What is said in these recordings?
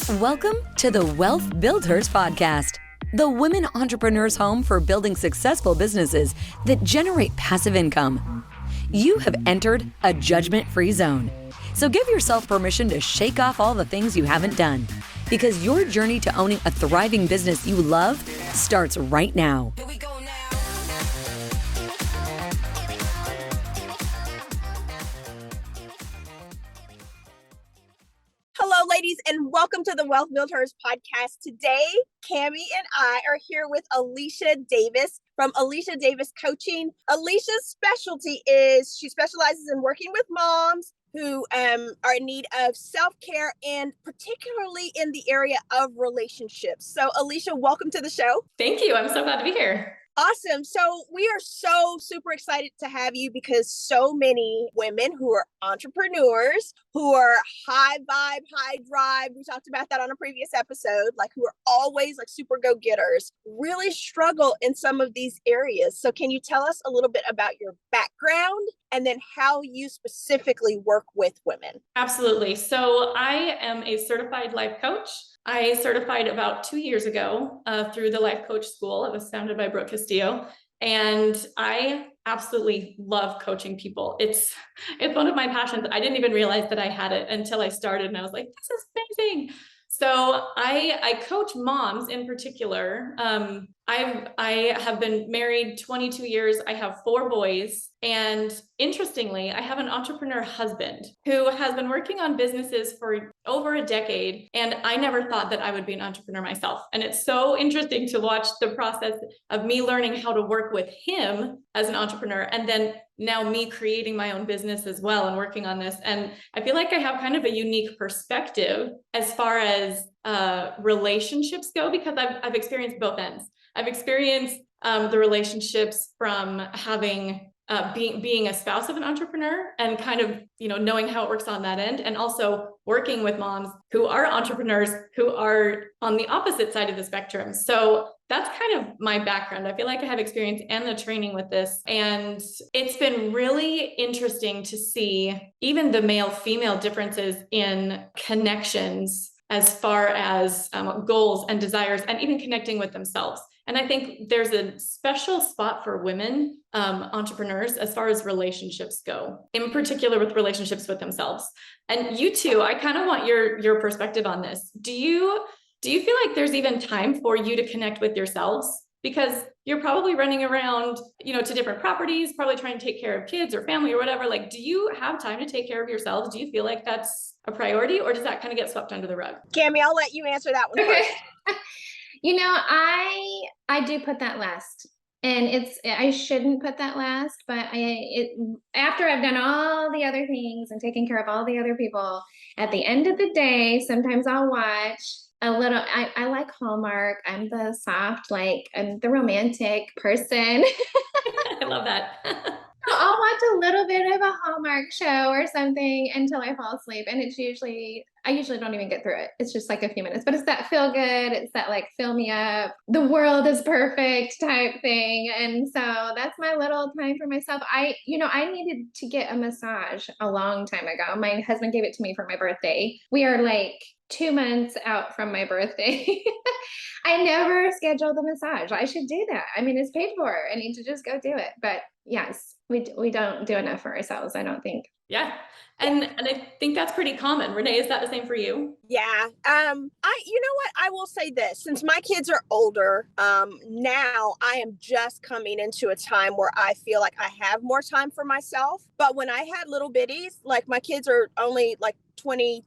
Welcome to the Wealth BuildHERS podcast, the women entrepreneurs' home for building successful businesses that generate passive income. You have entered a judgment-free zone, so give yourself permission to shake off all the things you haven't done, because your journey to owning a thriving business you love starts right now. Here we go now. Hello, ladies, and welcome to the Wealth BuildHERS podcast. Today, Camille and I are here with Alicia Davis from Alicia Davis Coaching. Alicia's specialty is she specializes in working with moms who are in need of self-care and particularly in the area of relationships. So, Alicia, welcome to the show. Thank you. I'm so glad to be here. Awesome. So we are so super excited to have you because so many women who are entrepreneurs, who are high vibe, high drive, we talked about that on a previous episode, like who are always like super go-getters, really struggle in some of these areas. So can you tell us a little bit about your background and then how you specifically work with women? Absolutely. So I am a certified life coach. I certified about 2 years ago through the Life Coach School. It was founded by Brooke Castillo. And I absolutely love coaching people. It's one of my passions. I didn't even realize that I had it until I started and I was like, this is amazing. So I coach moms in particular. I have been married 22 years. I have 4 boys. And interestingly, I have an entrepreneur husband who has been working on businesses for over a decade. And I never thought that I would be an entrepreneur myself. And it's so interesting to watch the process of me learning how to work with him as an entrepreneur. And then now me creating my own business as well and working on this. And I feel like I have kind of a unique perspective as far as relationships go, because I've experienced both ends. I've experienced the relationships from having being a spouse of an entrepreneur and kind of, knowing how it works on that end, and also working with moms who are entrepreneurs who are on the opposite side of the spectrum. So that's kind of my background. I feel like I have experience and the training with this. And it's been really interesting to see even the male-female differences in connections as far as goals and desires and even connecting with themselves. And I think there's a special spot for women entrepreneurs as far as relationships go, in particular with relationships with themselves. And you two, I kind of want your perspective on this. Do you feel like there's even time for you to connect with yourselves? Because you're probably running around, to different properties, probably trying to take care of kids or family or whatever. Like, do you have time to take care of yourselves? Do you feel like that's a priority, or does that kind of get swept under the rug? Camille, I'll let you answer that one first. I do put that last, and I shouldn't put that last, but after I've done all the other things and taken care of all the other people, at the end of the day, sometimes I'll watch a little. I like Hallmark. I'm the soft, I'm the romantic person. I love that. I'll watch a little bit of a Hallmark show or something until I fall asleep. And I usually don't even get through it. It's just like a few minutes, but it's that feel good. It's that fill me up. The world is perfect type thing. And so that's my little time for myself. I needed to get a massage a long time ago. My husband gave it to me for my birthday. We are 2 months out from my birthday. I never scheduled the massage. I should do that. I mean, it's paid for. I need to just go do it. But yes, we don't do enough for ourselves, I don't think. Yeah. And I think that's pretty common. Renee, is that the same for you? Yeah. I will say this, since my kids are older, now I am just coming into a time where I feel like I have more time for myself. But when I had little bitties, my kids are only 20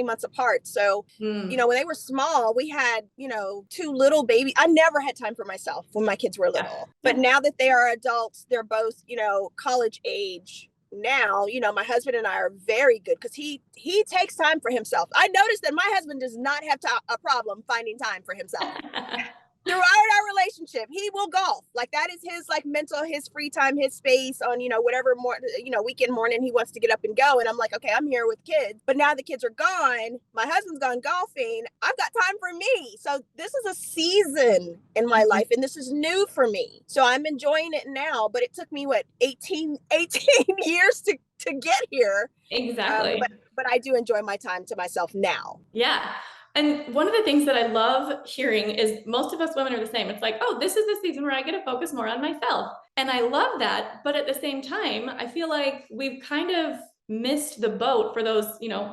months apart. So, when they were small, we had, 2 little babies. I never had time for myself when my kids were little. Yeah. But now that they are adults, they're both, college age. Now, my husband and I are very good because he takes time for himself. I noticed that my husband does not have a problem finding time for himself. throughout our relationship, he will golf. Like that is his like mental, his free time, his space on, whatever more, weekend morning he wants to get up and go. And I'm like, okay, I'm here with kids. But now the kids are gone. My husband's gone golfing. I've got time for me. So this is a season in my life and this is new for me. So I'm enjoying it now, but it took me 18 years to get here. Exactly. But I do enjoy my time to myself now. Yeah. And one of the things that I love hearing is most of us women are the same. It's like, oh, this is the season where I get to focus more on myself. And I love that. But at the same time, I feel like we've kind of missed the boat for those,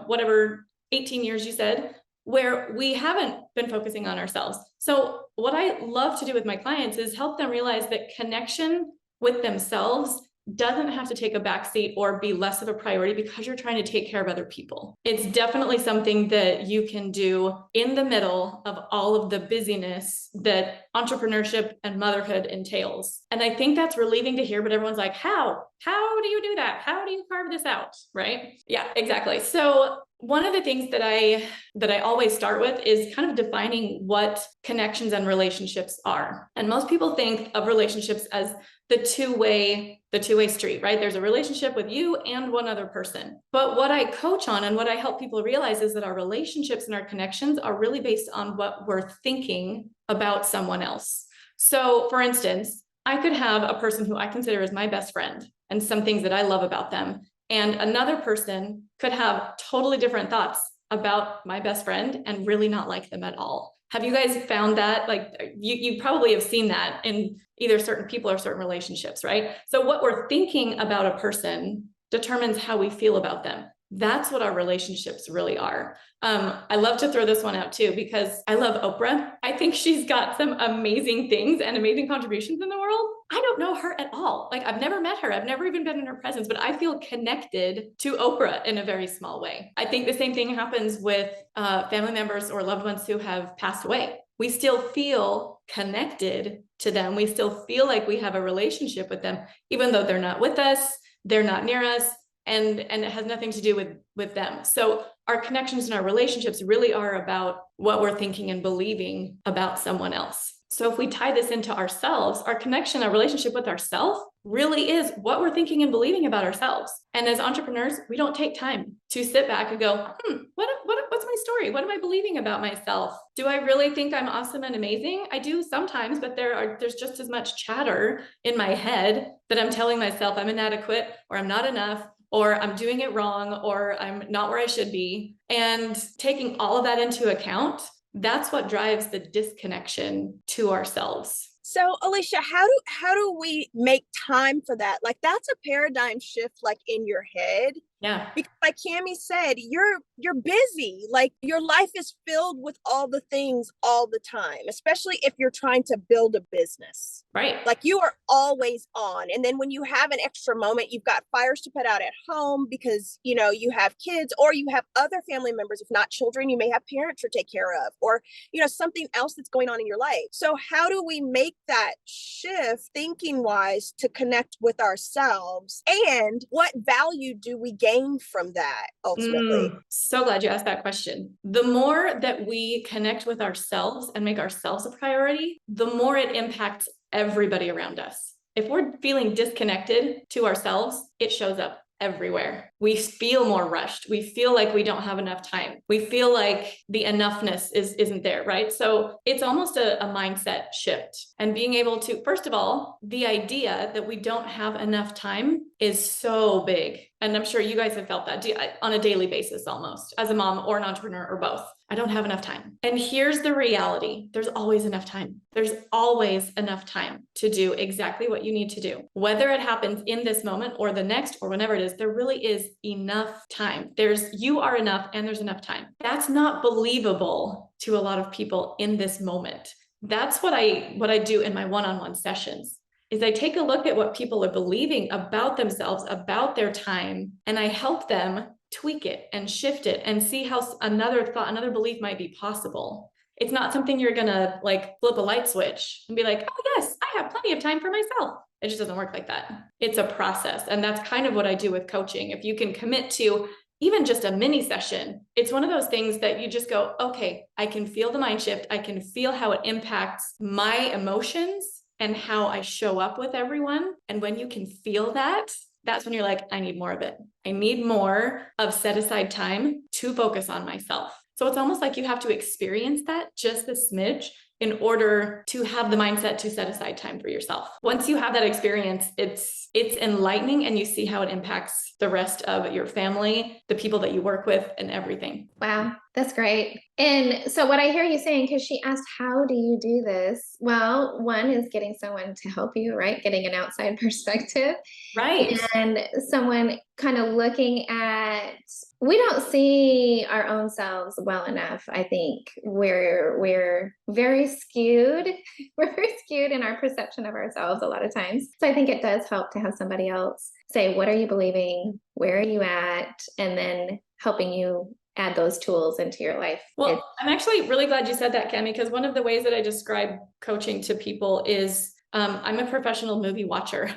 whatever 18 years you said, where we haven't been focusing on ourselves. So what I love to do with my clients is help them realize that connection with themselves doesn't have to take a backseat or be less of a priority because you're trying to take care of other people. It's definitely something that you can do in the middle of all of the busyness that entrepreneurship and motherhood entails. And I think that's relieving to hear, but everyone's like, how do you do that? How do you carve this out? Right? Yeah, exactly. So one of the things that I always start with is kind of defining what connections and relationships are. And most people think of relationships as the two-way street, right? There's a relationship with you and one other person. But what I coach on and what I help people realize is that our relationships and our connections are really based on what we're thinking about someone else. So for instance, I could have a person who I consider as my best friend and some things that I love about them. And another person could have totally different thoughts about my best friend and really not like them at all. Have you guys found that? Like you probably have seen that in either certain people or certain relationships, right? So what we're thinking about a person determines how we feel about them. That's what our relationships really are. I love to throw this one out too, because I love Oprah. I think she's got some amazing things and amazing contributions in the world. I don't know her at all. Like I've never met her. I've never even been in her presence, but I feel connected to Oprah in a very small way. I think the same thing happens with family members or loved ones who have passed away. We still feel connected to them. We still feel like we have a relationship with them, even though they're not with us, they're not near us. And it has nothing to do with them. So our connections and our relationships really are about what we're thinking and believing about someone else. So if we tie this into ourselves, our connection, our relationship with ourselves really is what we're thinking and believing about ourselves. And as entrepreneurs, we don't take time to sit back and go, what's my story? What am I believing about myself? Do I really think I'm awesome and amazing? I do sometimes, but there's just as much chatter in my head that I'm telling myself I'm inadequate or I'm not enough, or I'm doing it wrong, or I'm not where I should be. And taking all of that into account, that's what drives the disconnection to ourselves. So Alicia, how do we make time for that? Like that's a paradigm shift, like in your head. Yeah. Because like Camille said, you're busy. Like your life is filled with all the things all the time, especially if you're trying to build a business. Right. Like you are always on. And then when you have an extra moment, you've got fires to put out at home because, you have kids or you have other family members. If not children, you may have parents to take care of or, something else that's going on in your life. So how do we make that shift thinking wise to connect with ourselves? And what value do we gain from that ultimately? So glad you asked that question. The more that we connect with ourselves and make ourselves a priority, the more it impacts everybody around us. If we're feeling disconnected to ourselves, it shows up everywhere. We feel more rushed. We feel like we don't have enough time. We feel like the enoughness isn't there, right? So it's almost a mindset shift. And being able to, first of all, the idea that we don't have enough time is so big. And I'm sure you guys have felt that on a daily basis almost, as a mom or an entrepreneur or both. I don't have enough time. And here's the reality. There's always enough time. There's always enough time to do exactly what you need to do. Whether it happens in this moment or the next or whenever it is, there really is enough time. You are enough and there's enough time. That's not believable to a lot of people in this moment. That's what I do in my one-on-one sessions. Is I take a look at what people are believing about themselves, about their time, and I help them tweak it and shift it and see how another thought, another belief might be possible. It's not something you're gonna like flip a light switch and be like, oh yes, I have plenty of time for myself. It just doesn't work like that. It's a process. And that's kind of what I do with coaching. If you can commit to even just a mini session, it's one of those things that you just go, okay, I can feel the mind shift. I can feel how it impacts my emotions and how I show up with everyone. And when you can feel that, that's when you're like, I need more of it. I need more of set aside time to focus on myself. So it's almost like you have to experience that just a smidge in order to have the mindset to set aside time for yourself. Once you have that experience, it's enlightening, and you see how it impacts the rest of your family, the people that you work with, and everything. Wow, that's great. And so what I hear you saying, because she asked, how do you do this? Well, one is getting someone to help you, right? Getting an outside perspective. Right. And someone kind of looking at, we don't see our own selves well enough. I think we're very skewed. We're very skewed in our perception of ourselves a lot of times. So I think it does help to have somebody else say, what are you believing? Where are you at? And then helping you add those tools into your life. Well, I'm actually really glad you said that, Camille, because one of the ways that I describe coaching to people is I'm a professional movie watcher.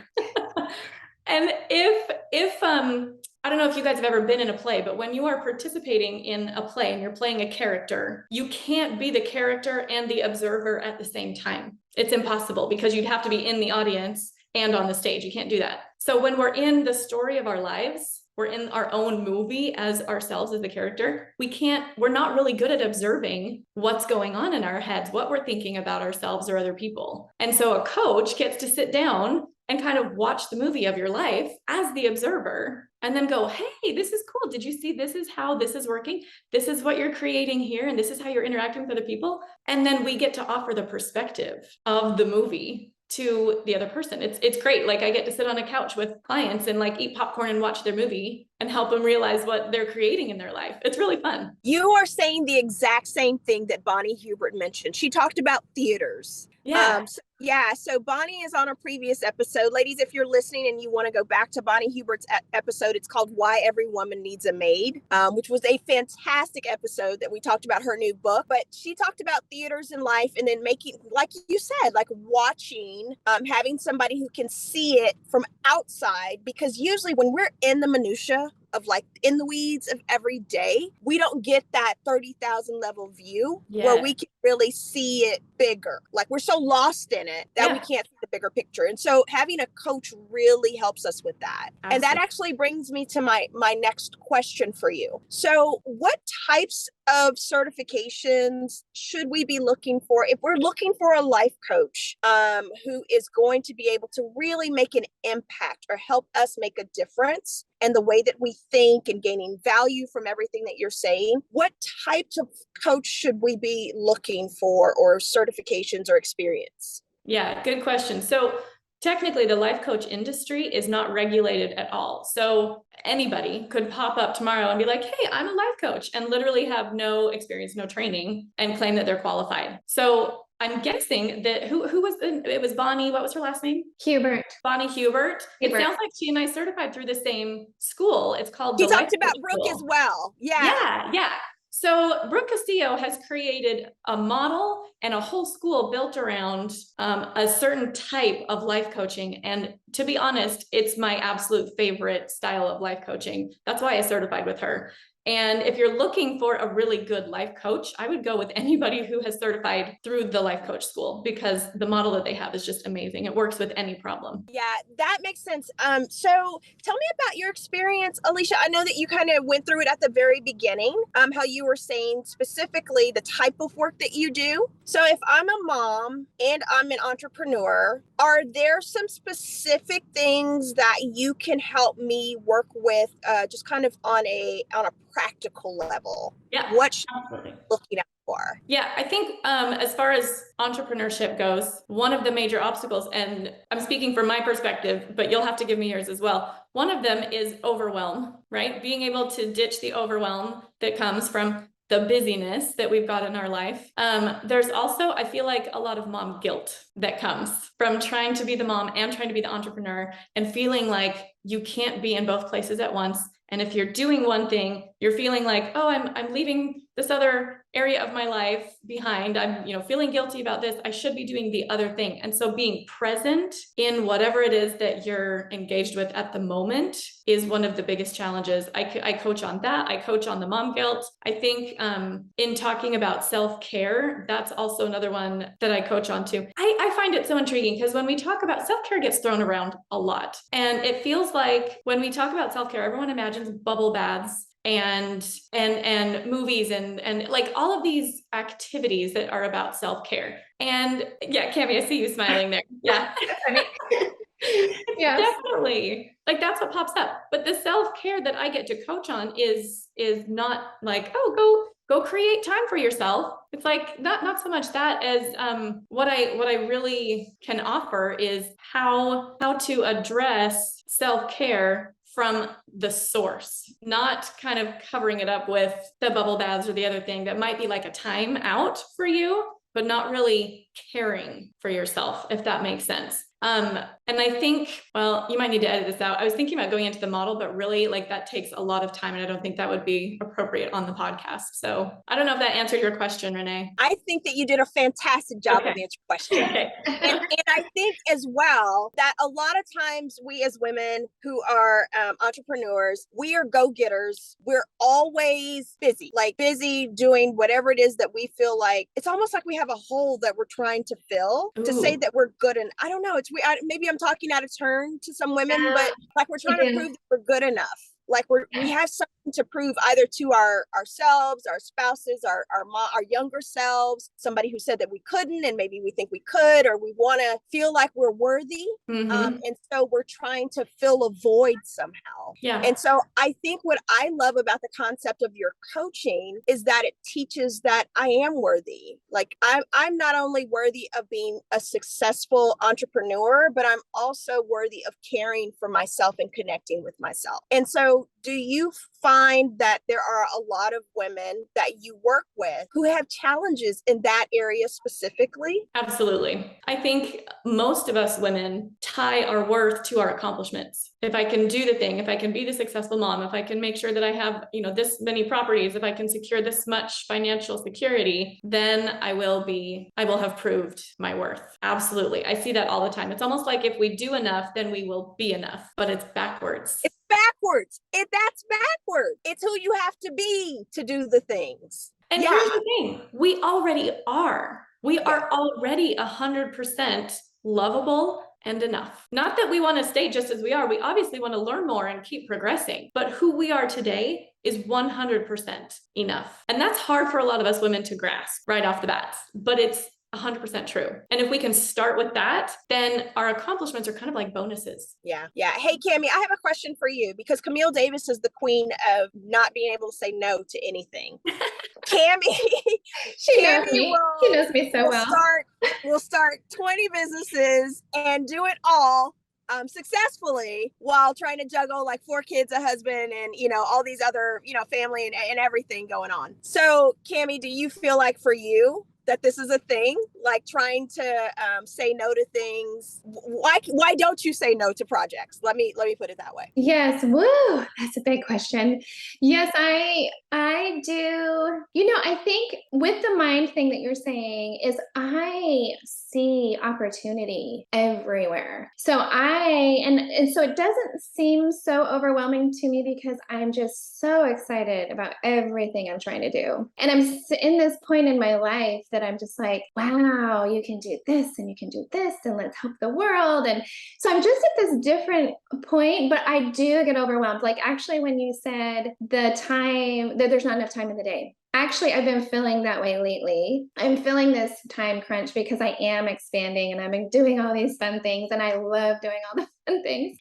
And if I don't know if you guys have ever been in a play, but when you are participating in a play and you're playing a character, you can't be the character and the observer at the same time. It's impossible, because you'd have to be in the audience and on the stage. You can't do that. So when we're in the story of our lives, we're in our own movie as ourselves, as the character, we're not really good at observing what's going on in our heads, what we're thinking about ourselves or other people. And so a coach gets to sit down and kind of watch the movie of your life as the observer, and then go, hey, this is cool. Did you see this is how this is working? This is what you're creating here, and this is how you're interacting with other people. And then we get to offer the perspective of the movie to the other person. It's great. Like, I get to sit on a couch with clients and like eat popcorn and watch their movie and help them realize what they're creating in their life. It's really fun. You are saying the exact same thing that Bonnie Hubert mentioned. She talked about theaters. Yeah. So Bonnie is on a previous episode. Ladies, if you're listening and you want to go back to Bonnie Hubert's episode, it's called Why Every Woman Needs a Maid, which was a fantastic episode that we talked about her new book. But she talked about theaters in life, and then making, like you said, like watching, having somebody who can see it from outside, because usually when we're in the minutia of like in the weeds of every day, we don't get that 30,000 level view where we can really see it bigger. Like, we're so lost in it that we can't see the bigger picture. And so having a coach really helps us with that. Absolutely. And that actually brings me to my next question for you. So what types of certifications should we be looking for if we're looking for a life coach who is going to be able to really make an impact or help us make a difference in the way that we think and gaining value from everything that you're saying? What types of coach should we be looking for, or certifications or experience? Yeah, good question. So technically, the life coach industry is not regulated at all. So anybody could pop up tomorrow and be like, hey, I'm a life coach, and literally have no experience, no training, and claim that they're qualified. So I'm guessing that who was it was Bonnie. What was her last name? Hubert. Bonnie Hubert. It sounds like she and I certified through the same school. It's called She the talked about Brooke as well. Yeah. So Brooke Castillo has created a model and a whole school built around a certain type of life coaching. And to be honest, it's my absolute favorite style of life coaching. That's why I certified with her. And if you're looking for a really good life coach, I would go with anybody who has certified through the life coach school, because the model that they have is just amazing. It works with any problem. Yeah, that makes sense. So tell me about your experience, Alicia. I know that you kind of went through it at the very beginning, how you were saying specifically the type of work that you do. So if I'm a mom and I'm an entrepreneur, are there some specific things that you can help me work with, just kind of on a practical level? Yeah, what should absolutely. I be looking at for? Yeah, I think as far as entrepreneurship goes, one of the major obstacles, and I'm speaking from my perspective, but you'll have to give me yours as well. One of them is overwhelm, right? Being able to ditch the overwhelm that comes from the busyness that we've got in our life. There's also, I feel like, a lot of mom guilt that comes from trying to be the mom and trying to be the entrepreneur, and feeling like you can't be in both places at once. And if you're doing one thing, you're feeling like, oh, I'm leaving this other area of my life behind. I'm, feeling guilty about this. I should be doing the other thing. And so being present in whatever it is that you're engaged with at the moment is one of the biggest challenges. I coach on that. I coach on the mom guilt. I think in talking about self-care, that's also another one that I coach on too. I find it so intriguing because when we talk about self-care gets thrown around a lot. And it feels like when we talk about self-care, everyone imagines bubble baths and movies and like all of these activities that are about self-care. And yeah, Camille, I see you smiling there. Yeah. Yes. Definitely. Like that's what pops up. But the self-care that I get to coach on is not like, oh, go create time for yourself. It's like not so much that as what I really can offer is how to address self-care from the source, not kind of covering it up with the bubble baths or the other thing that might be like a time out for you, but not really caring for yourself, if that makes sense. And I think, well, you might need to edit this out. I was thinking about going into the model, but really like that takes a lot of time and I don't think that would be appropriate on the podcast. So I don't know if that answered your question, Renee. I think that you did a fantastic job of answering questions. Okay. and I think as well that a lot of times we as women who are entrepreneurs, we are go-getters. We're always busy doing whatever it is that we feel like. It's almost like we have a hole that we're trying to fill to say that we're good. And I don't know, maybe I'm talking out of turn to some women, but like we're trying to prove that we're good enough. Like we have something to prove either to ourselves, our spouses, our mom, our younger selves, somebody who said that we couldn't, and maybe we think we could, or we want to feel like we're worthy. And so we're trying to fill a void somehow. Yeah. And so I think what I love about the concept of your coaching is that it teaches that I am worthy. Like I'm not only worthy of being a successful entrepreneur, but I'm also worthy of caring for myself and connecting with myself. And so do you find that there are a lot of women that you work with who have challenges in that area specifically? Absolutely. I think most of us women tie our worth to our accomplishments. If I can do the thing, if I can be the successful mom, if I can make sure that I have, this many properties, if I can secure this much financial security, then I will have proved my worth. Absolutely. I see that all the time. It's almost like if we do enough, then we will be enough, but it's backwards. Backwards. That's backwards. It's who you have to be to do the things. And here's the thing. We already are. We are already 100% lovable and enough. Not that we want to stay just as we are. We obviously want to learn more and keep progressing. But who we are today is 100% enough. And that's hard for a lot of us women to grasp right off the bat. But it's 100% true. And if we can start with that, then our accomplishments are kind of like bonuses. Yeah. Hey, Camille, I have a question for you because Camille Davis is the queen of not being able to say no to anything. Camille, she knows me so well. We'll start 20 businesses and do it all successfully while trying to juggle like 4 kids, a husband, and all these other family and everything going on. So, Camille, do you feel like for you that this is a thing, like trying to say no to things? Why don't you say no to projects? Let me put it that way. Yes. Woo. That's a big question. Yes, I do. I think with the mind thing that you're saying is I see opportunity everywhere. So and so it doesn't seem so overwhelming to me because I'm just so excited about everything I'm trying to do. And I'm in this point in my life that I'm just like, wow, you can do this and you can do this and let's help the world. And so I'm just at this different point, but I do get overwhelmed. Like actually when you said the time, that there's not enough time in the day. Actually, I've been feeling that way lately. I'm feeling this time crunch because I am expanding and I'm doing all these fun things and I love doing all the fun things.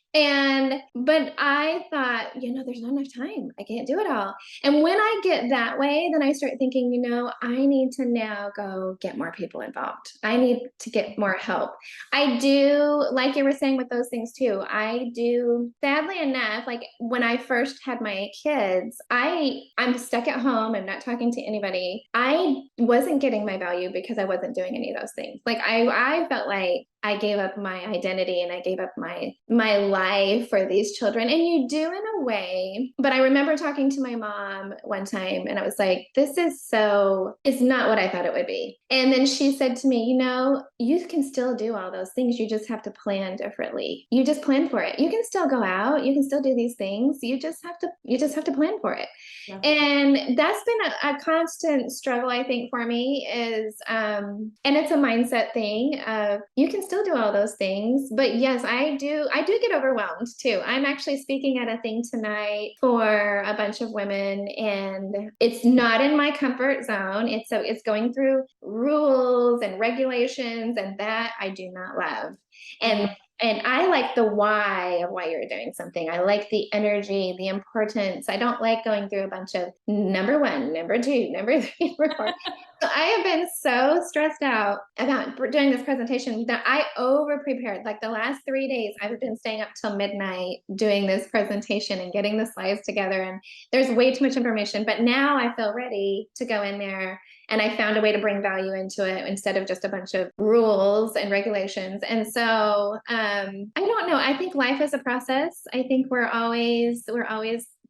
But I thought, there's not enough time. I can't do it all. And when I get that way, then I start thinking, I need to now go get more people involved. I need to get more help. I do, like you were saying with those things too, I do, sadly enough, like when I first had my kids, I'm stuck at home. I'm not talking to anybody. I wasn't getting my value because I wasn't doing any of those things. Like I felt like I gave up my identity and I gave up my life for these children. And you do in a way, but I remember talking to my mom one time and I was like, it's not what I thought it would be. And then she said to me, you can still do all those things. You just have to plan differently. You just plan for it. You can still go out. You can still do these things. You just have to plan for it. Yeah. And that's been a constant struggle, I think, for me is, and it's a mindset thing of you can still do all those things. But yes, I do get overwhelmed too. I'm actually speaking at a thing tonight for a bunch of women and it's not in my comfort zone. It's going through rules and regulations and that I do not love. And I like the why of why you're doing something. I like the energy, the importance. I don't like going through a bunch of number 1, number 2, number 3, number 4. So I have been so stressed out about doing this presentation that I over prepared. Like the last 3 days, I've been staying up till midnight doing this presentation and getting the slides together. And there's way too much information, but now I feel ready to go in there. And I found a way to bring value into it instead of just a bunch of rules and regulations. And so I don't know. I think life is a process. I think we're always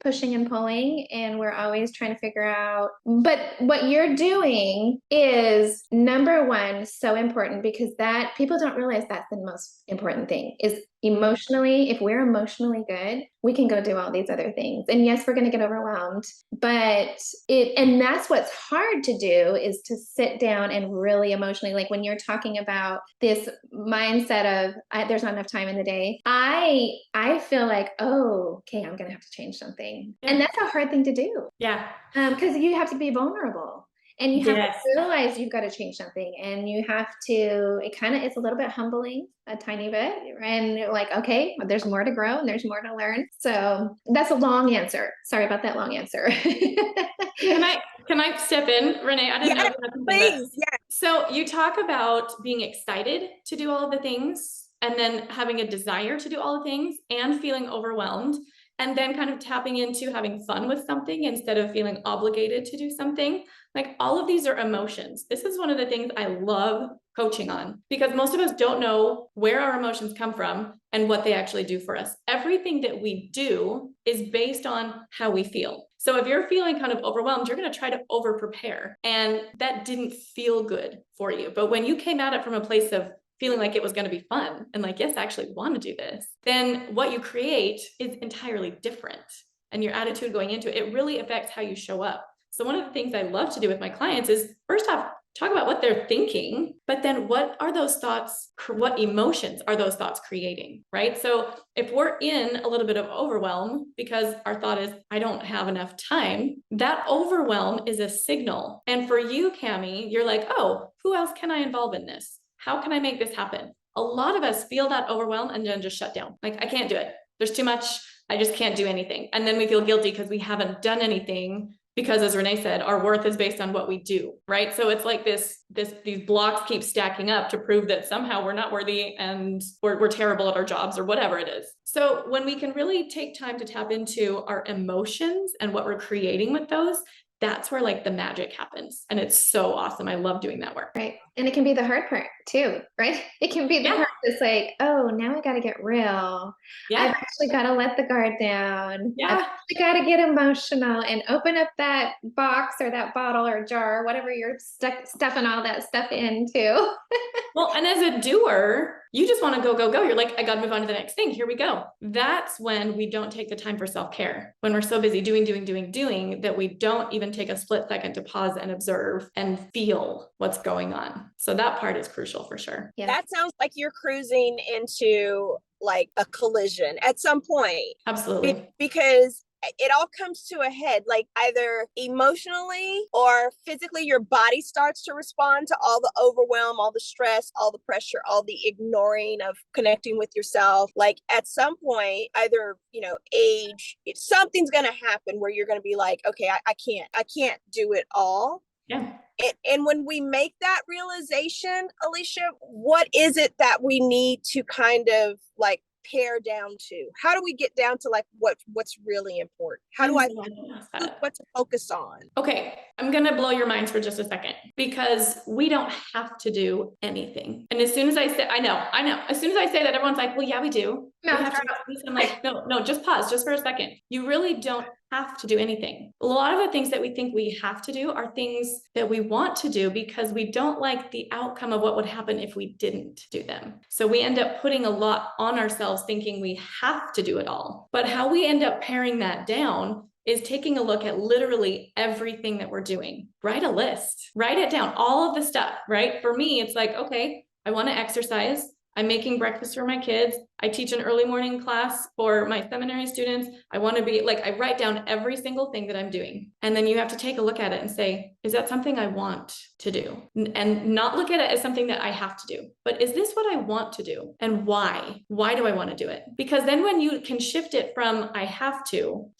pushing and pulling and we're always trying to figure out. But what you're doing is number 1, so important because that people don't realize that's the most important thing is emotionally. If we're emotionally good, we can go do all these other things. And yes, we're going to get overwhelmed, and that's what's hard to do is to sit down and really emotionally, like when you're talking about this mindset of there's not enough time in the day, I feel like, oh, okay, I'm going to have to change something. Yeah. And that's a hard thing to do. Yeah. Because you have to be vulnerable. And you have to realize you've got to change something and you have to, it's a little bit humbling, a tiny bit. And you're like, okay, there's more to grow and there's more to learn. So that's a long answer. Sorry about that long answer. Can I step in, Renee? I didn't know. Please. Yeah. So you talk about being excited to do all of the things and then having a desire to do all the things and feeling overwhelmed. And then kind of tapping into having fun with something instead of feeling obligated to do something. Like all of these are emotions. This is one of the things I love coaching on because most of us don't know where our emotions come from and what they actually do for us. Everything that we do is based on how we feel. So if you're feeling kind of overwhelmed, you're going to try to over prepare. And that didn't feel good for you. But when you came at it from a place of feeling like it was going to be fun and like, yes, I actually want to do this, then what you create is entirely different. And your attitude going into it really affects how you show up. So one of the things I love to do with my clients is first off, talk about what they're thinking, but then what are those thoughts, what emotions are those thoughts creating, right? So if we're in a little bit of overwhelm because our thought is, I don't have enough time, that overwhelm is a signal. And for you, Camille, you're like, oh, who else can I involve in this? How can I make this happen? A lot of us feel that overwhelm and then just shut down. Like, I can't do it. There's too much. I just can't do anything. And then we feel guilty because we haven't done anything because, as Renee said, our worth is based on what we do, right? So it's like these blocks keep stacking up to prove that somehow we're not worthy and we're terrible at our jobs or whatever it is. So when we can really take time to tap into our emotions and what we're creating with those, that's where like the magic happens. And it's so awesome. I love doing that work. Right. And it can be the hard part too, right? It can be the part that's like, oh, now I got to get real. Yeah. I've actually got to let the guard down. Yeah. I've actually got to get emotional and open up that box or that bottle or jar, whatever you're stuffing all that stuff into. Well, and as a doer, you just want to go, go, go. You're like, I got to move on to the next thing. Here we go. That's when we don't take the time for self-care. When we're so busy doing that we don't even take a split second to pause and observe and feel what's going on. So that part is crucial for sure. Yeah. That sounds like you're cruising into like a collision at some point. Absolutely. Because it all comes to a head, like either emotionally or physically, your body starts to respond to all the overwhelm, all the stress, all the pressure, all the ignoring of connecting with yourself. Like at some point, either, age, something's going to happen where you're going to be like, okay, I can't do it all. Yeah. And when we make that realization, Alicia, what is it that we need to kind of like pare down to? How do we get down to like what's really important? How do I what to focus on? Okay, I'm going to blow your minds for just a second, because we don't have to do anything. And as soon as I say, I know, as soon as I say that, everyone's like, well, yeah, we do. No, We have to. I'm like, no, just pause just for a second. You really don't have to do anything. A lot of the things that we think we have to do are things that we want to do because we don't like the outcome of what would happen if we didn't do them. So we end up putting a lot on ourselves thinking we have to do it all. But how we end up paring that down is taking a look at literally everything that we're doing. Write a list, write it down, all of the stuff, right? For me, it's like, okay, I want to exercise. I'm making breakfast for my kids. I teach an early morning class for my seminary students. I want to be like, I write down every single thing that I'm doing. And then you have to take a look at it and say, is that something I want to do? And not look at it as something that I have to do, but is this what I want to do? And why? Why do I want to do it? Because then when you can shift it from I have to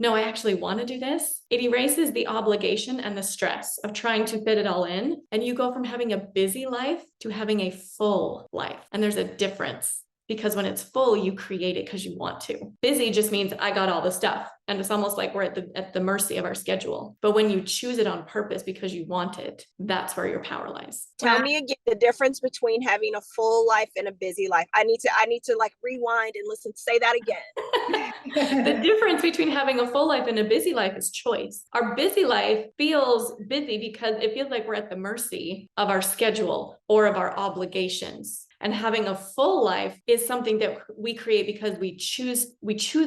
no, I actually want to do this, it erases the obligation and the stress of trying to fit it all in. And you go from having a busy life to having a full life. And there's a difference, because when it's full, you create it because you want to. Busy just means I got all the stuff. And it's almost like we're at the mercy of our schedule. But when you choose it on purpose because you want it, that's where your power lies. Tell me again the difference between having a full life and a busy life. I need to like rewind and listen. Say that again. The difference between having a full life and a busy life is choice. Our busy life feels busy because it feels like we're at the mercy of our schedule or of our obligations. And having a full life is something that we create because we choose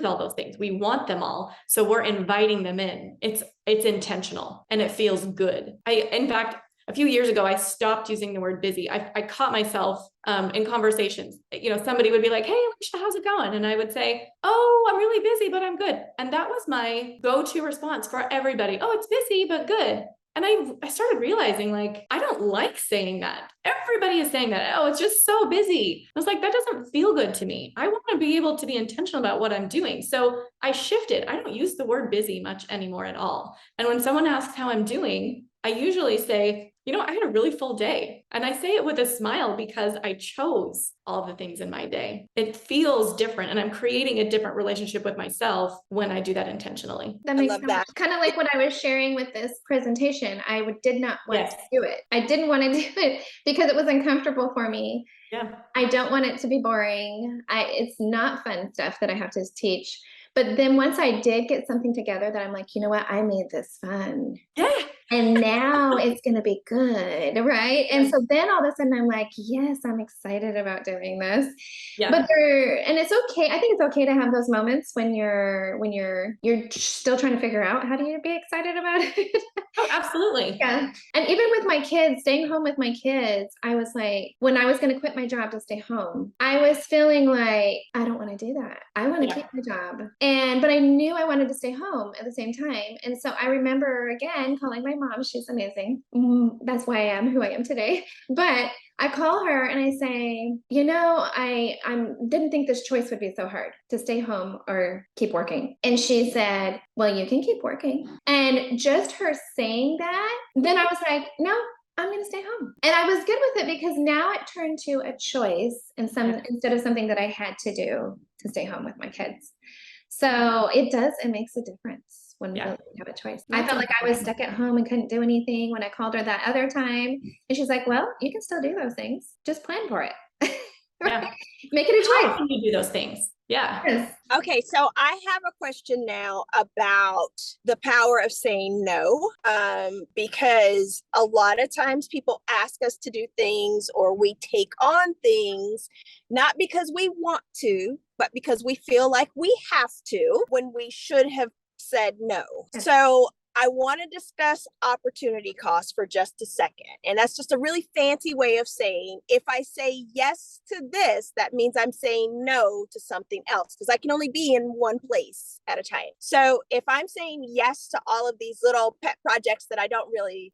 all those things. We want them all. So we're inviting them in. It's intentional and it feels good. In fact, a few years ago, I stopped using the word busy. I caught myself in conversations. Somebody would be like, hey, Alicia, how's it going? And I would say, oh, I'm really busy, but I'm good. And that was my go-to response for everybody. Oh, it's busy, but good. And I started realizing, like, I don't like saying that. Everybody is saying that. Oh, it's just so busy. I was like, that doesn't feel good to me. I want to be able to be intentional about what I'm doing. So I shifted. I don't use the word busy much anymore at all. And when someone asks how I'm doing, I usually say, I had a really full day. And I say it with a smile because I chose all the things in my day. It feels different. And I'm creating a different relationship with myself when I do that intentionally. That makes sense. Kind of like what I was sharing with this presentation. I did not want to do it. I didn't want to do it because it was uncomfortable for me. Yeah. I don't want it to be boring. It's not fun stuff that I have to teach. But then once I did get something together that I'm like, you know what, I made this fun. Yeah. And now it's going to be good, right? And so then all of a sudden I'm like, yes, I'm excited about doing this. Yeah. But and it's okay. I think it's okay to have those moments when you're still trying to figure out how do you be excited about it. Oh, absolutely. Yeah. And even with my kids, staying home with my kids, I was like, when I was going to quit my job to stay home, I was feeling like, I don't want to do that. I want to keep my job. But I knew I wanted to stay home at the same time. And so I remember again calling my mom. She's amazing. That's why I am who I am today. But I call her and I say, I didn't think this choice would be so hard to stay home or keep working. And she said, well, you can keep working. And just her saying that, then I was like, no, I'm going to stay home. And I was good with it because now it turned to a choice instead of something that I had to do to stay home with my kids. So it makes a difference when we have a choice. I felt like I was stuck at home and couldn't do anything when I called her that other time. And she's like, well, you can still do those things. Just plan for it. Right? Make it a choice. How can you do those things? Yeah. Yes. Okay, so I have a question now about the power of saying no, because a lot of times people ask us to do things or we take on things, not because we want to, but because we feel like we have to when we should have said no. So I want to discuss opportunity costs for just a second. And that's just a really fancy way of saying, if I say yes to this, that means I'm saying no to something else, because I can only be in one place at a time. So if I'm saying yes to all of these little pet projects that I don't really,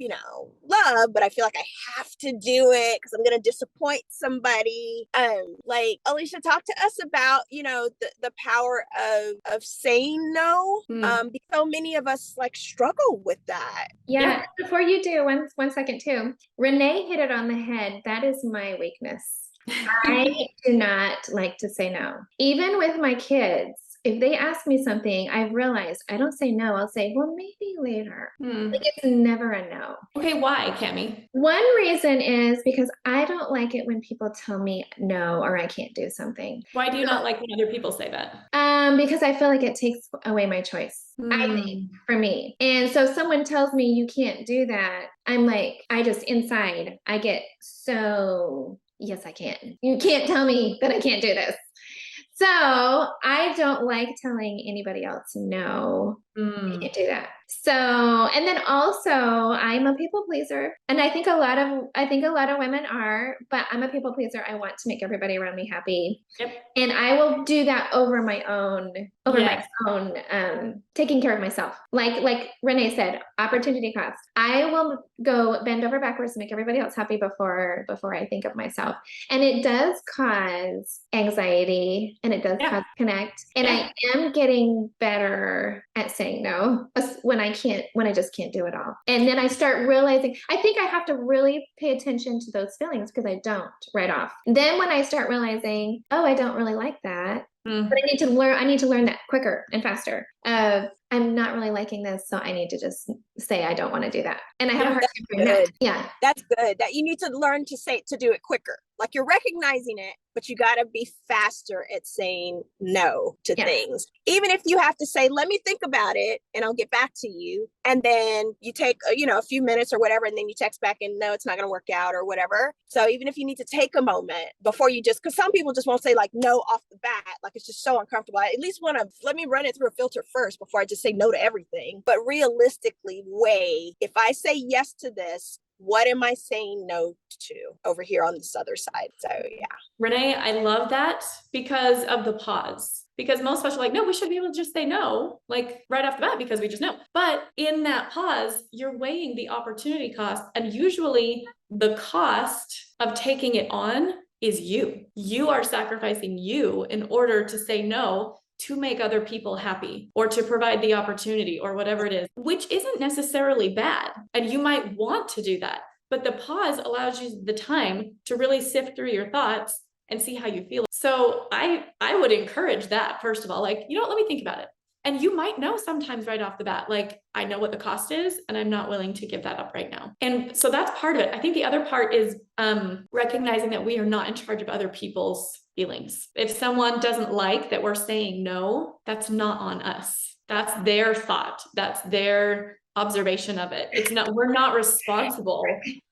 love, but I feel like I have to do it because I'm going to disappoint somebody. Like Alicia, talk to us about, the power of saying no. Because so many of us struggle with that. Yeah. Before you do, one second too. Renee hit it on the head. That is my weakness. I do not like to say no. Even with my kids, if they ask me something, I've realized I don't say no. I'll say, well, maybe later. Like it's never a no. Okay, why, Cammy? One reason is because I don't like it when people tell me no or I can't do something. Why do you not like when other people say that? Because I feel like it takes away my choice. I think for me. And so someone tells me you can't do that. I'm like, I just inside, I get so, yes, I can. You can't tell me that I can't do this. So I don't like telling anybody else no. I can't do that. So, and then also I'm a people pleaser. And I think a lot of women are, but I'm a people pleaser. I want to make everybody around me happy. Yep. And I will do that over my own, taking care of myself. Like Renee said, opportunity cost. I will go bend over backwards to make everybody else happy before I think of myself. And it does cause anxiety and it does cause connect. And I am getting better at saying no when I just can't do it all. And then I start realizing, I think I have to really pay attention to those feelings because I don't right off. Then when I start realizing, oh, I don't really like that. But I need to learn that quicker and faster. I'm not really liking this, so I need to just say I don't want to do that. And I have a hard time doing that. Yeah. That's good. That you need to learn to do it quicker. Like you're recognizing it, but you got to be faster at saying no to things. Even if you have to say, let me think about it and I'll get back to you. And then you take, a few minutes or whatever, and then you text back and no, it's not going to work out or whatever. So even if you need to take a moment before you because some people just won't say like no off the bat, like it's just so uncomfortable. I at least want to let me run it through a filter first before I just say no to everything. But realistically, if I say yes to this, what am I saying no to over here on this other side? So yeah. Renee, I love that because of the pause. Because most of us are like, no, we should be able to just say no, like right off the bat, because we just know. But in that pause, you're weighing the opportunity cost. And usually the cost of taking it on is you. You are sacrificing you in order to say no to make other people happy or to provide the opportunity or whatever it is, which isn't necessarily bad. And you might want to do that, but the pause allows you the time to really sift through your thoughts and see how you feel. So I would encourage that, first of all, like, let me think about it. And you might know sometimes right off the bat, like, I know what the cost is and I'm not willing to give that up right now. And so that's part of it. I think the other part is recognizing that we are not in charge of other people's feelings. If someone doesn't like that we're saying no, that's not on us. That's their thought. That's their observation of it. We're not responsible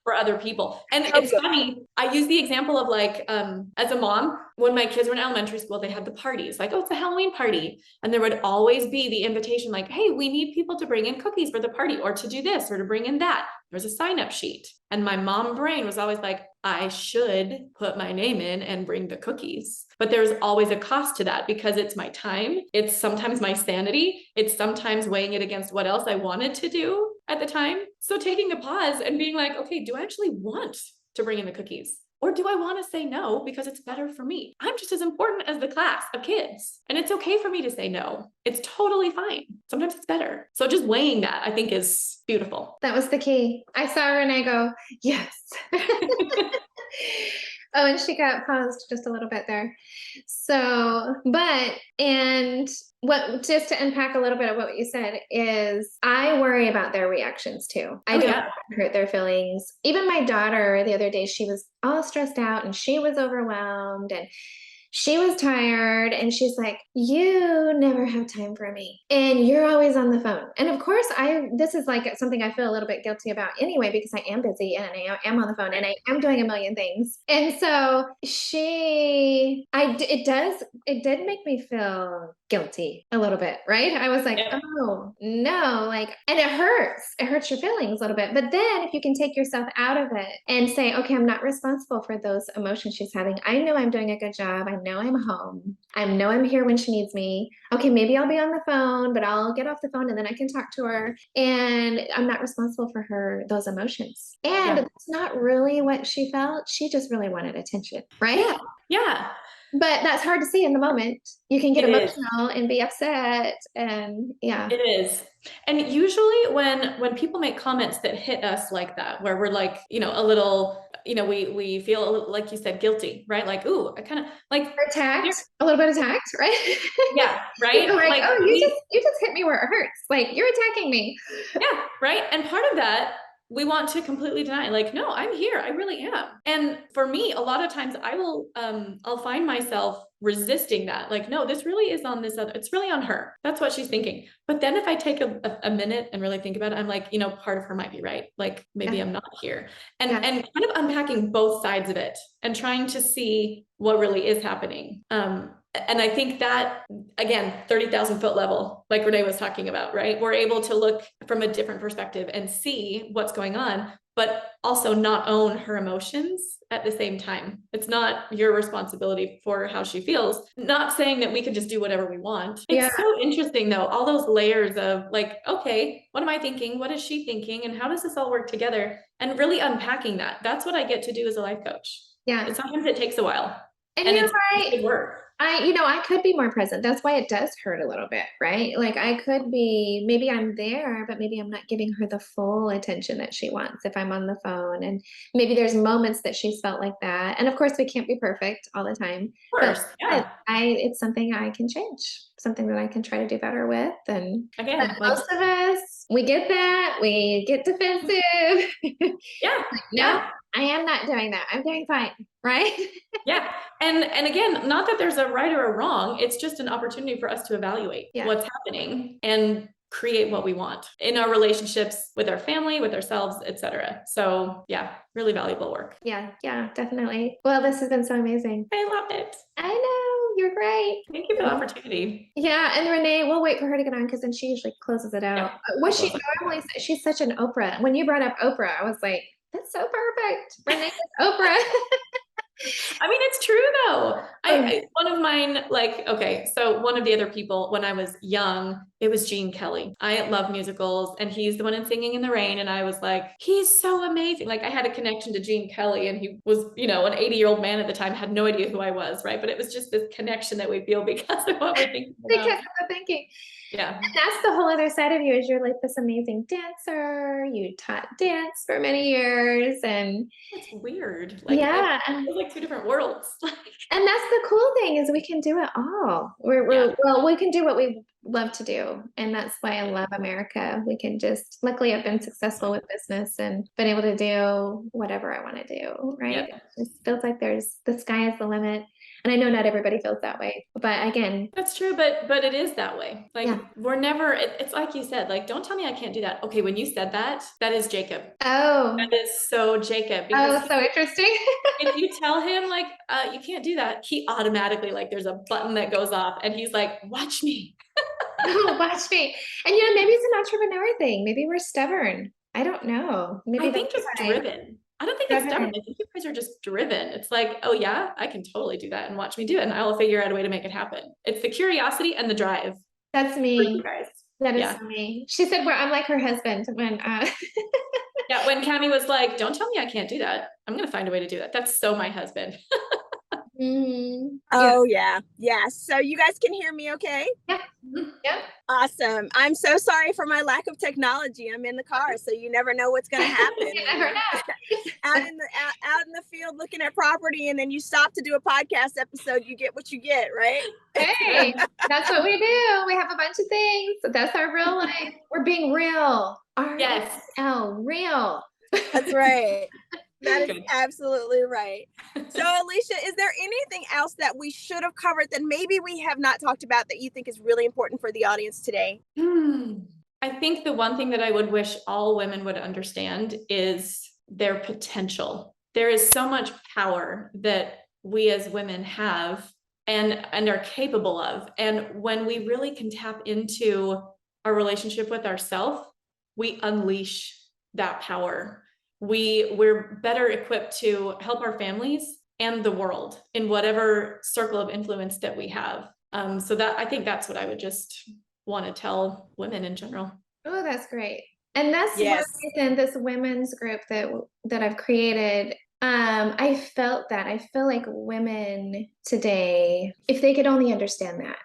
for other people. And it's funny, I use the example of like, as a mom, when my kids were in elementary school, they had the parties, like, oh, it's a Halloween party. And there would always be the invitation, like, hey, we need people to bring in cookies for the party or to do this or to bring in that. There's a sign-up sheet. And my mom brain was always like, I should put my name in and bring the cookies. But there's always a cost to that because it's my time. It's sometimes my sanity. It's sometimes weighing it against what else I wanted to do at the time. So taking a pause and being like, okay, do I actually want to bring in the cookies? Or do I want to say no because it's better for me? I'm just as important as the class of kids. And it's okay for me to say no. It's totally fine. Sometimes it's better. So just weighing that, I think, is beautiful. That was the key. I saw Renee go, yes. Oh, and she got paused just a little bit there. So, just to unpack a little bit of what you said is I worry about their reactions too. I don't want to hurt their feelings. Even my daughter the other day, she was all stressed out and she was overwhelmed and she was tired and she's like, you never have time for me and you're always on the phone. And of course this is like something I feel a little bit guilty about anyway, because I am busy and I am on the phone and I am doing a million things. And so it did make me feel guilty a little bit, right? I was like, oh no, and it hurts your feelings a little bit. But then if you can take yourself out of it and say, okay, I'm not responsible for those emotions she's having. I know I'm doing a good job. I know I'm home. I know I'm here when she needs me. Okay, maybe I'll be on the phone, but I'll get off the phone and then I can talk to her. And I'm not responsible for those emotions. And that's not really what she felt. She just really wanted attention, right? Yeah. But that's hard to see in the moment. You can get emotional and be upset and It is. And usually when people make comments that hit us like that, where we're like, a little we feel, like you said, guilty, right? Like, ooh, I kind of like Or attacked, a little bit attacked, right? yeah, right. Like, oh, you just hit me where it hurts. Like, you're attacking me. Yeah, right. And part of that, we want to completely deny, like, no, I'm here. I really am. And for me, a lot of times I'll find myself resisting that. Like, no, this really is on this other, it's really on her. That's what she's thinking. But then if I take a minute and really think about it, I'm like, part of her might be right. Like, maybe I'm not here. And kind of unpacking both sides of it and trying to see what really is happening. And I think that, again, 30,000 foot level, like Renee was talking about, right? We're able to look from a different perspective and see what's going on, but also not own her emotions at the same time. It's not your responsibility for how she feels. Not saying that we can just do whatever we want. It's so interesting though, all those layers of like, okay, what am I thinking? What is she thinking? And how does this all work together? And really unpacking that. That's what I get to do as a life coach. Yeah. And sometimes it takes a while. And you're right. It's good work. I could be more present. That's why it does hurt a little bit, right? Like I could be, maybe I'm there, but maybe I'm not giving her the full attention that she wants if I'm on the phone. And maybe there's moments that she's felt like that. And of course we can't be perfect all the time. Of course, but it's something I can change, something that I can try to do better with. And again, most of us, we get that, we get defensive. No, I am not doing that. I'm doing fine, right? Yeah. And again, not that there's a right or a wrong, it's just an opportunity for us to evaluate what's happening and create what we want in our relationships with our family, with ourselves, etc. So yeah, really valuable work. Yeah, definitely. Well, this has been so amazing. I love it. I know, you're great. Thank you for the opportunity. Yeah, and Renee, we'll wait for her to get on because then she usually closes it out. She normally, she's such an Oprah. When you brought up Oprah, I was like, that's so perfect. Renee is Oprah. I mean, it's true though. One of mine, so one of the other people when I was young, it was Gene Kelly. I love musicals and he's the one in Singing in the Rain. And I was like, he's so amazing. Like I had a connection to Gene Kelly and he was, an 80-year-old man at the time, had no idea who I was. Right. But it was just this connection that we feel because of what we're thinking about. Because of the thinking. Yeah. And that's the whole other side of you is you're like this amazing dancer. You taught dance for many years and it's weird. It's like two different worlds. And that's the cool thing is we can do it all. We can do what we love to do. And that's why I love America. We can just, luckily I've been successful with business and been able to do whatever I want to do. Right. Yeah. It feels like the sky is the limit. And I know not everybody feels that way, but again, that's true. But it is that way. Like we're never, it's like you said, like, don't tell me I can't do that. Okay. When you said that is Jacob. Oh, that is so Jacob. So interesting. If you tell him like, you can't do that, he automatically like, there's a button that goes off and he's like, watch me. Watch me. And maybe it's an entrepreneur thing. Maybe we're stubborn. I don't know. Maybe I think just driven. I don't think it's stubborn. I think you guys are just driven. It's like, oh yeah, I can totally do that and watch me do it. And I will figure out a way to make it happen. It's the curiosity and the drive. That's me. For you guys. That is me. She said, well, I'm like her husband when, when Camille was like, don't tell me I can't do that. I'm going to find a way to do that. That's so my husband. Mm-hmm. Oh yeah. So you guys can hear me okay? Yeah. Yeah. Awesome. I'm so sorry for my lack of technology. I'm in the car, so you never know what's going to happen. You never know. out in the field looking at property, and then you stop to do a podcast episode. You get what you get, right? Hey, that's what we do. We have a bunch of things. That's our real life. We're being real. Real. That's right. That is absolutely right. So, Alicia, is there anything else that we should have covered that maybe we have not talked about that you think is really important for the audience today? I think the one thing that I would wish all women would understand is their potential. There is so much power that we as women have and are capable of. And when we really can tap into our relationship with ourselves, we unleash that power. We're better equipped to help our families and the world in whatever circle of influence that we have. So that I think that's what I would just want to tell women in general. Oh, that's great. And that's one reason this women's group that I've created. I felt that. I feel like women today, if they could only understand that,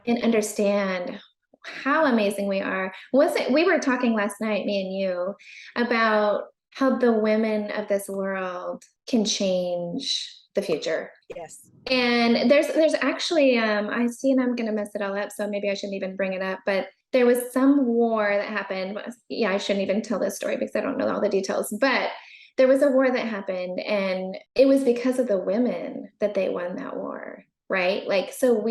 and understand how amazing we are. We were talking last night, me and you, about how the women of this world can change the future. Yes. And there's actually, I see, and I'm going to mess it all up, so maybe I shouldn't even bring it up, but there was some war that happened. Yeah, I shouldn't even tell this story because I don't know all the details, but there was a war that happened, and it was because of the women that they won that war. Right? Like, so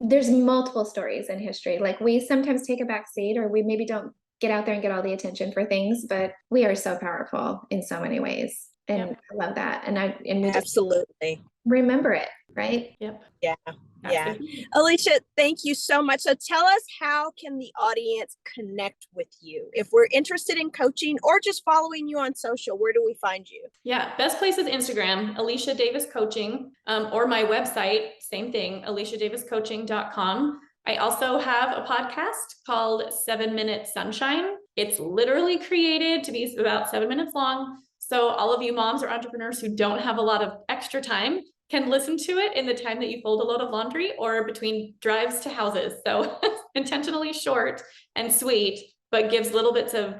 there's multiple stories in history. Like, we sometimes take a back seat, or we maybe don't get out there and get all the attention for things, but we are so powerful in so many ways. And I love that. And we just Absolutely remember it, right? Yep. Yeah. Yeah. Alicia, thank you so much. So tell us, how can the audience connect with you? If we're interested in coaching or just following you on social, where do we find you? Yeah, best place is Instagram, Alicia Davis Coaching, or my website, same thing, aliciadaviscoaching.com. I also have a podcast called 7 Minute Sunshine. It's literally created to be about 7 minutes long. So all of you moms or entrepreneurs who don't have a lot of extra time can listen to it in the time that you fold a load of laundry or between drives to houses. So intentionally short and sweet, but gives little bits of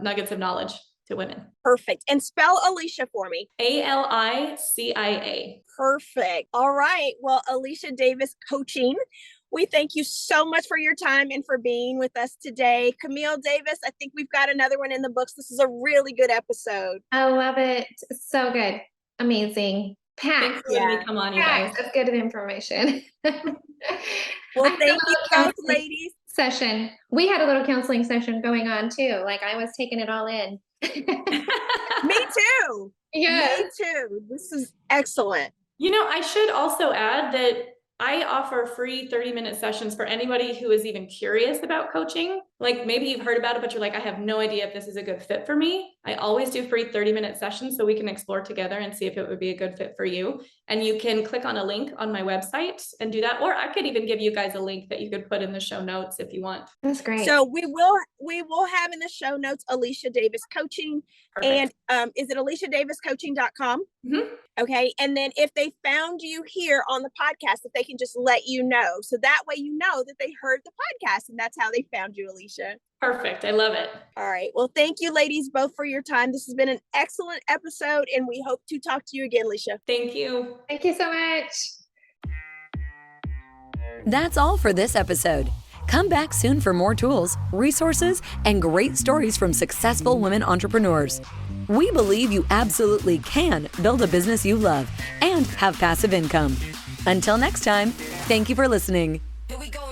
nuggets of knowledge to women. Perfect. And spell Alicia for me. Alicia. Perfect. All right. Well, Alicia Davis Coaching, we thank you so much for your time and for being with us today. Camille Davis, I think we've got another one in the books. This is a really good episode. I love it. So good. Amazing. Thanks for letting me come on, you guys. That's good information. Well, thank you both, ladies. Session. We had a little counseling session going on too. Like, I was taking it all in. Me too. Yeah. Me too. This is excellent. You know, I should also add that I offer free 30-minute sessions for anybody who is even curious about coaching. Like, maybe you've heard about it, but you're like, I have no idea if this is a good fit for me. I always do free 30-minute sessions so we can explore together and see if it would be a good fit for you. And you can click on a link on my website and do that. Or I could even give you guys a link that you could put in the show notes if you want. That's great. So we will have in the show notes Alicia Davis Coaching. Perfect. And is it aliciadaviscoaching.com? Mm-hmm. Okay. And then if they found you here on the podcast, if they can just let you know. So that way you know that they heard the podcast, and that's how they found you, Alicia. Perfect. I love it. All right. Well, thank you, ladies, both for your time. This has been an excellent episode, and we hope to talk to you again, Alicia. Thank you. Thank you so much. That's all for this episode. Come back soon for more tools, resources, and great stories from successful women entrepreneurs. We believe you absolutely can build a business you love and have passive income. Until next time, thank you for listening. Here we go.